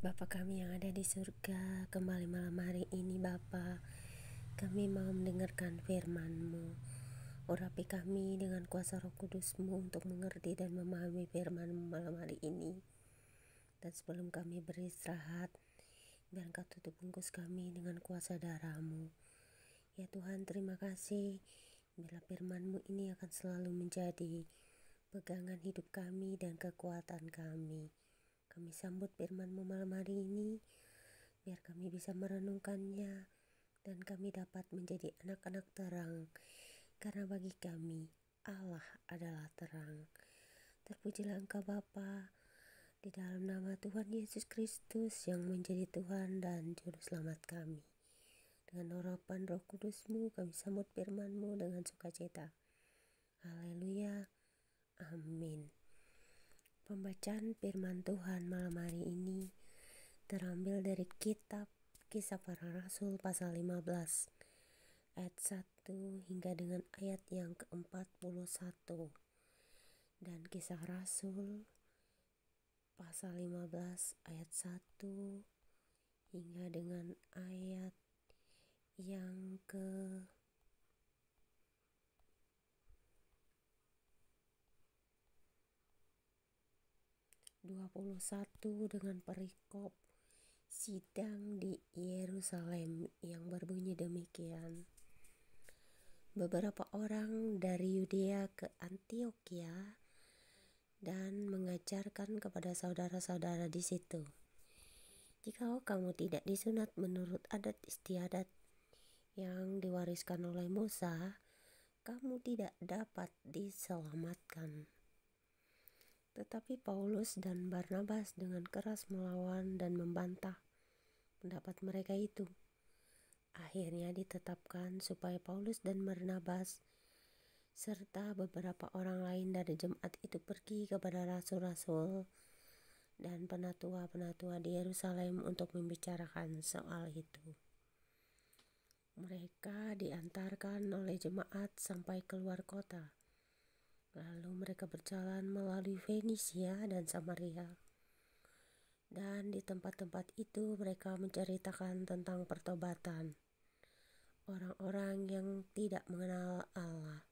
Bapa kami yang ada di surga, kembali malam hari ini Bapa, kami mau mendengarkan firman-Mu. Urapi kami dengan kuasa Roh Kudus-Mu untuk mengerti dan memahami firman-Mu malam hari ini. Dan sebelum kami beristirahat, biar Engkau tutup bungkus kami dengan kuasa darah-Mu. Ya Tuhan, terima kasih bila firman-Mu ini akan selalu menjadi pegangan hidup kami dan kekuatan kami. Kami sambut firman-Mu malam hari ini, biar kami bisa merenungkannya dan kami dapat menjadi anak-anak terang, karena bagi kami Allah adalah terang. Terpujilah Engkau Bapa, di dalam nama Tuhan Yesus Kristus yang menjadi Tuhan dan Juru Selamat kami. Dengan urapan Roh Kudus-Mu kami sambut firman-Mu dengan sukacita. Haleluya, amin. Pembacaan firman Tuhan malam hari ini terambil dari kitab Kisah Para Rasul pasal 15 ayat 1 hingga dengan ayat yang ke-41, dan Kisah Rasul pasal 15 ayat 1 hingga dengan ayat yang ke 21 dengan perikop sidang di Yerusalem yang berbunyi demikian. Beberapa orang dari Yudea ke Antiokhia dan mengajarkan kepada saudara-saudara di situ, jikalau kamu tidak disunat menurut adat istiadat yang diwariskan oleh Musa, kamu tidak dapat diselamatkan. Tetapi Paulus dan Barnabas dengan keras melawan dan membantah pendapat mereka itu. Akhirnya ditetapkan supaya Paulus dan Barnabas serta beberapa orang lain dari jemaat itu pergi kepada rasul-rasul dan penatua-penatua di Yerusalem untuk membicarakan soal itu. Mereka diantarkan oleh jemaat sampai keluar kota. Lalu mereka berjalan melalui Fenisia dan Samaria. Dan di tempat-tempat itu mereka menceritakan tentang pertobatan orang-orang yang tidak mengenal Allah.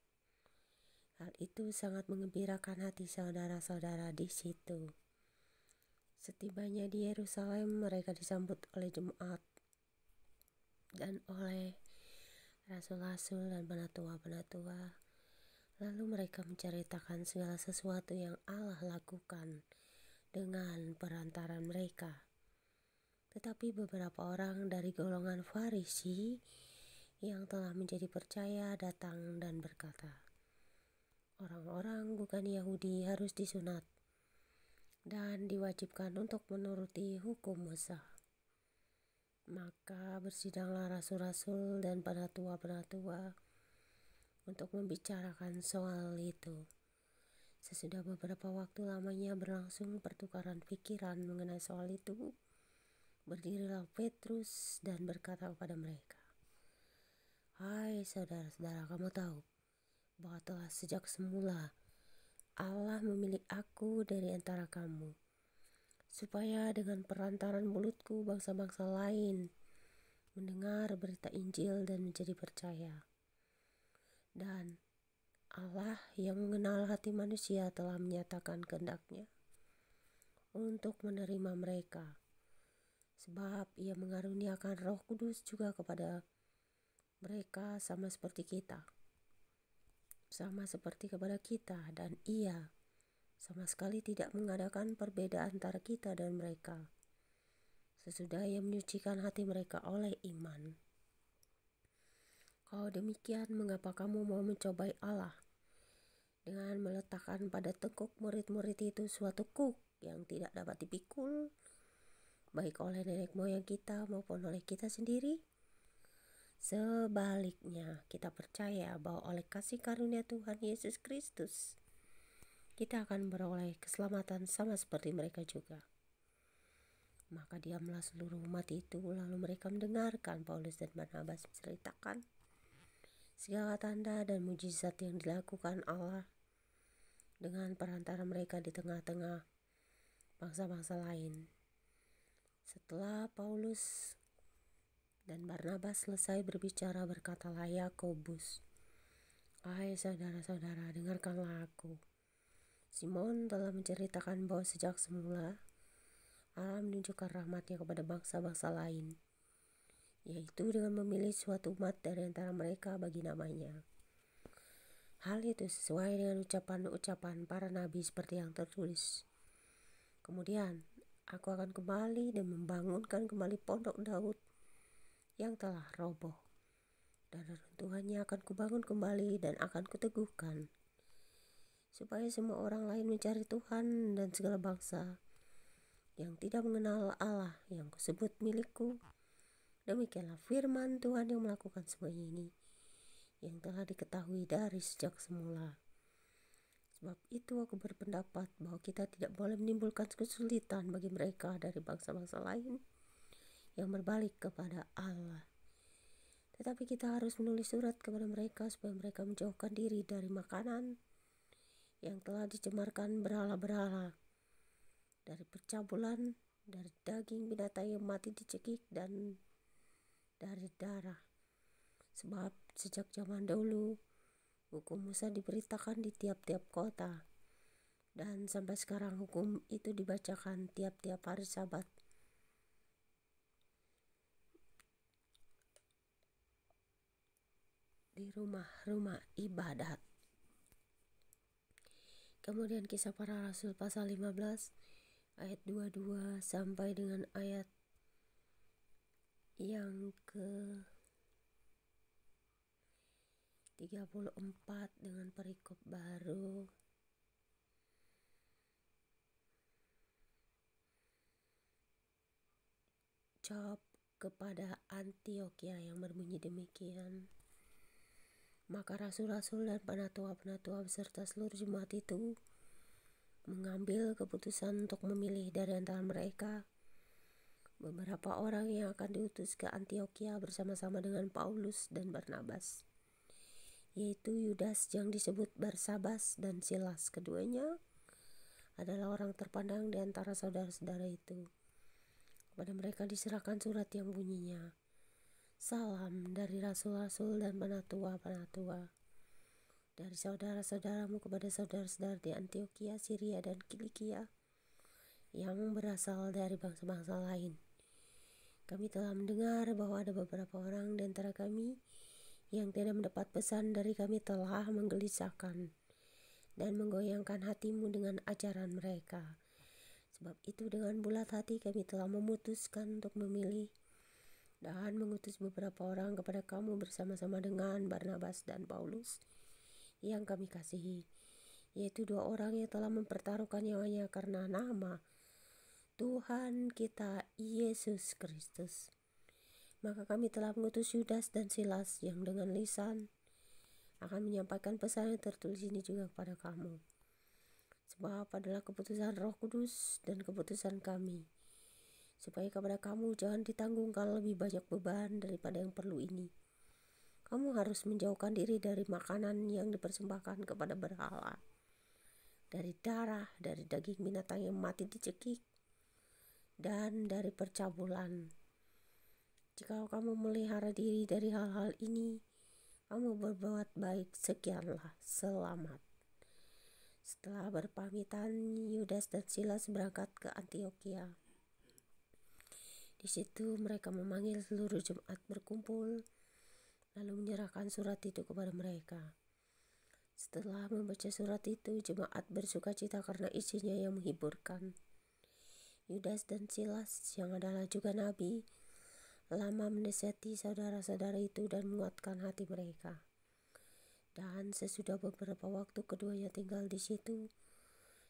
Hal itu sangat mengembirakan hati saudara-saudara di situ. Setibanya di Yerusalem, mereka disambut oleh jemaat dan oleh rasul-rasul dan penatua-penatua. Lalu mereka menceritakan segala sesuatu yang Allah lakukan dengan perantaran mereka. Tetapi beberapa orang dari golongan Farisi yang telah menjadi percaya datang dan berkata, orang-orang bukan Yahudi harus disunat dan diwajibkan untuk menuruti hukum Musa. Maka bersidanglah rasul-rasul dan penatua-penatua untuk membicarakan soal itu. Sesudah beberapa waktu lamanya berlangsung pertukaran pikiran mengenai soal itu, berdirilah Petrus dan berkata kepada mereka, hai saudara-saudara, kamu tahu bahwa telah sejak semula Allah memilih aku dari antara kamu, supaya dengan perantaran mulutku bangsa-bangsa lain mendengar berita Injil dan menjadi percaya. Dan Allah yang mengenal hati manusia telah menyatakan kehendak-Nya untuk menerima mereka, sebab Ia mengaruniakan Roh Kudus juga kepada mereka sama seperti kepada kita, dan Ia sama sekali tidak mengadakan perbedaan antara kita dan mereka, sesudah Ia menyucikan hati mereka oleh iman. Kalau demikian, mengapa kamu mau mencobai Allah dengan meletakkan pada tengkuk murid-murid itu suatu kuk yang tidak dapat dipikul, baik oleh nenek moyang kita maupun oleh kita sendiri? Sebaliknya, kita percaya bahwa oleh kasih karunia Tuhan Yesus Kristus, kita akan beroleh keselamatan sama seperti mereka juga. Maka diamlah seluruh umat itu, lalu mereka mendengarkan Paulus dan Barnabas menceritakan segala tanda dan mujizat yang dilakukan Allah dengan perantara mereka di tengah-tengah bangsa-bangsa lain. Setelah Paulus dan Barnabas selesai berbicara, berkatalah Yakobus, "Hai saudara-saudara, dengarkanlah aku. Simon telah menceritakan bahwa sejak semula Allah menunjukkan rahmat-Nya kepada bangsa-bangsa lain, yaitu dengan memilih suatu umat dari antara mereka bagi namanya. Hal itu sesuai dengan ucapan-ucapan para nabi seperti yang tertulis. Kemudian aku akan kembali dan membangunkan kembali pondok Daud yang telah roboh, dan reruntuhannya akan kubangun kembali dan akan kuteguhkan, supaya semua orang lain mencari Tuhan, dan segala bangsa yang tidak mengenal Allah yang kusebut milikku. Demikianlah firman Tuhan yang melakukan semua ini, yang telah diketahui dari sejak semula. Sebab itu aku berpendapat bahwa kita tidak boleh menimbulkan kesulitan bagi mereka dari bangsa-bangsa lain yang berbalik kepada Allah. Tetapi kita harus menulis surat kepada mereka supaya mereka menjauhkan diri dari makanan yang telah dicemarkan berhala-berhala, dari percabulan, dari daging binatang yang mati dicekik, dan dari darah. Sebab sejak zaman dahulu hukum Musa diberitakan di tiap-tiap kota, dan sampai sekarang hukum itu dibacakan tiap-tiap hari Sabat di rumah-rumah ibadat." Kemudian Kisah Para Rasul pasal 15 ayat 22 sampai dengan ayat yang ke 34 dengan perikop baru. Jawab kepada Antiokhia yang berbunyi demikian. Maka rasul-rasul dan penatua-penatua beserta seluruh jemaat itu mengambil keputusan untuk memilih dari antara mereka beberapa orang yang akan diutus ke Antiokhia bersama-sama dengan Paulus dan Barnabas, yaitu Yudas yang disebut Barsabas dan Silas. Keduanya adalah orang terpandang di antara saudara-saudara itu. Kepada mereka diserahkan surat yang bunyinya, "Salam dari rasul-rasul dan penatua-penatua, dari saudara-saudaramu kepada saudara-saudara di Antiokhia, Syria, dan Kilikia yang berasal dari bangsa-bangsa lain. Kami telah mendengar bahwa ada beberapa orang di antara kami yang tidak mendapat pesan dari kami telah menggelisahkan dan menggoyangkan hatimu dengan ajaran mereka. Sebab itu dengan bulat hati kami telah memutuskan untuk memilih dan mengutus beberapa orang kepada kamu bersama-sama dengan Barnabas dan Paulus yang kami kasihi, yaitu dua orang yang telah mempertaruhkan nyawanya karena nama Tuhan kita Yesus Kristus. Maka kami telah mengutus Yudas dan Silas yang dengan lisan akan menyampaikan pesan yang tertulis ini juga kepada kamu. Sebab adalah keputusan Roh Kudus dan keputusan kami, supaya kepada kamu jangan ditanggungkan lebih banyak beban daripada yang perlu ini. Kamu harus menjauhkan diri dari makanan yang dipersembahkan kepada berhala, dari darah, dari daging binatang yang mati dicekik, dan dari percabulan. Jika kamu melihara diri dari hal-hal ini, kamu berbuat baik, sekianlah, selamat." Setelah berpamitan, Yudas dan Silas berangkat ke Antiokhia. Di situ mereka memanggil seluruh jemaat berkumpul, lalu menyerahkan surat itu kepada mereka. Setelah membaca surat itu, jemaat bersukacita karena isinya yang menghiburkan. Yudas dan Silas yang adalah juga nabi lama mendesati saudara-saudara itu dan menguatkan hati mereka. Dan sesudah beberapa waktu keduanya tinggal di situ,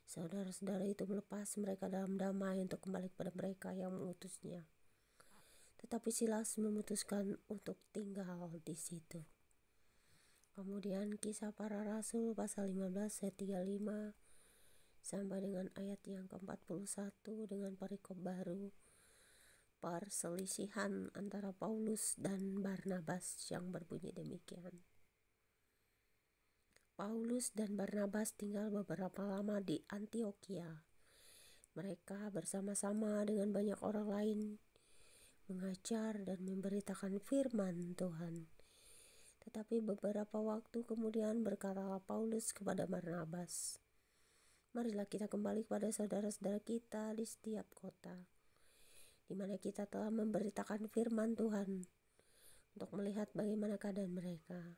saudara-saudara itu melepas mereka dalam damai untuk kembali kepada mereka yang mengutusnya. Tetapi Silas memutuskan untuk tinggal di situ. Kemudian Kisah Para Rasul pasal 15 ayat 35 sampai dengan ayat yang ke-41 dengan perikop baru, perselisihan antara Paulus dan Barnabas yang berbunyi demikian. Paulus dan Barnabas tinggal beberapa lama di Antiokhia Mereka bersama-sama dengan banyak orang lain mengajar dan memberitakan firman Tuhan. Tetapi beberapa waktu kemudian berkatalah Paulus kepada Barnabas, "Marilah kita kembali kepada saudara-saudara kita di setiap kota, di mana kita telah memberitakan firman Tuhan, untuk melihat bagaimana keadaan mereka."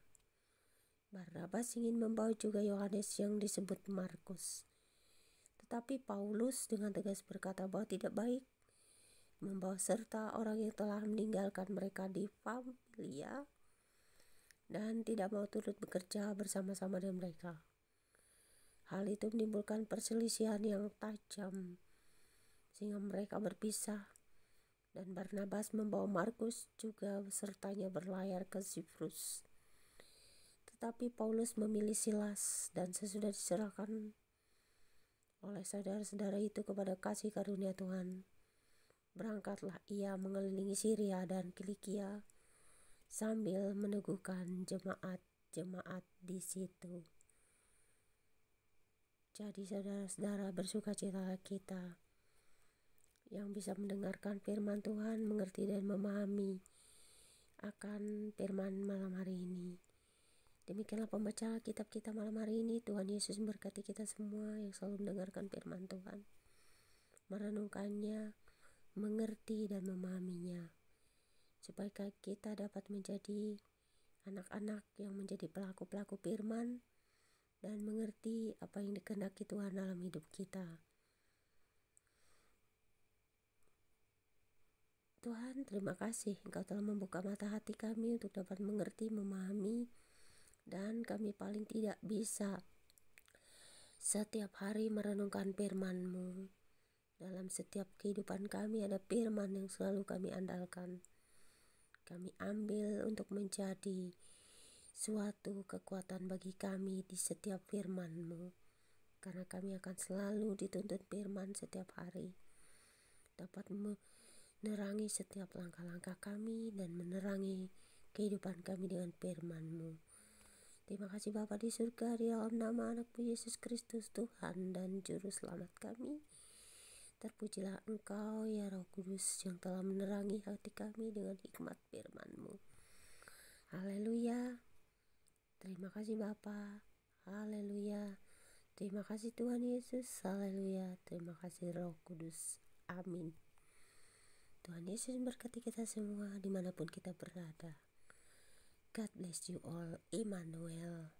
Barnabas ingin membawa juga Yohanes yang disebut Markus. Tetapi Paulus dengan tegas berkata bahwa tidak baik membawa serta orang yang telah meninggalkan mereka di Pamfilia dan tidak mau turut bekerja bersama-sama dengan mereka. Hal itu menimbulkan perselisihan yang tajam sehingga mereka berpisah, dan Barnabas membawa Markus juga besertanya berlayar ke Siprus. Tetapi Paulus memilih Silas, dan sesudah diserahkan oleh saudara-saudara itu kepada kasih karunia Tuhan, berangkatlah ia mengelilingi Syria dan Kilikia sambil meneguhkan jemaat-jemaat di situ. Jadi saudara-saudara, bersukacitalah kita yang bisa mendengarkan firman Tuhan, mengerti dan memahami akan firman malam hari ini. Demikianlah pembacaan kitab kita malam hari ini. Tuhan Yesus memberkati kita semua yang selalu mendengarkan firman Tuhan, merenungkannya, mengerti dan memahaminya, supaya kita dapat menjadi anak-anak yang menjadi pelaku-pelaku firman dan mengerti apa yang dikehendaki Tuhan dalam hidup kita. Tuhan, terima kasih Engkau telah membuka mata hati kami untuk dapat mengerti, memahami, dan kami paling tidak bisa setiap hari merenungkan firman-Mu. Dalam setiap kehidupan kami ada firman yang selalu kami andalkan. Kami ambil untuk menjadi suatu kekuatan bagi kami di setiap firman-Mu, karena kami akan selalu dituntut firman setiap hari, dapat menerangi setiap langkah-langkah kami dan menerangi kehidupan kami dengan firman-Mu. Terima kasih Bapa di surga, di dalam nama anak-Mu Yesus Kristus, Tuhan dan Juru Selamat kami. Terpujilah Engkau ya Roh Kudus yang telah menerangi hati kami dengan hikmat firman-Mu. Haleluya. Terima kasih Bapa. Haleluya. Terima kasih Tuhan Yesus. Haleluya. Terima kasih Roh Kudus. Amin. Tuhan Yesus memberkati kita semua dimanapun kita berada. God bless you all. Immanuel.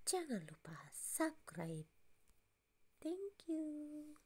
Jangan lupa subscribe. Thank you.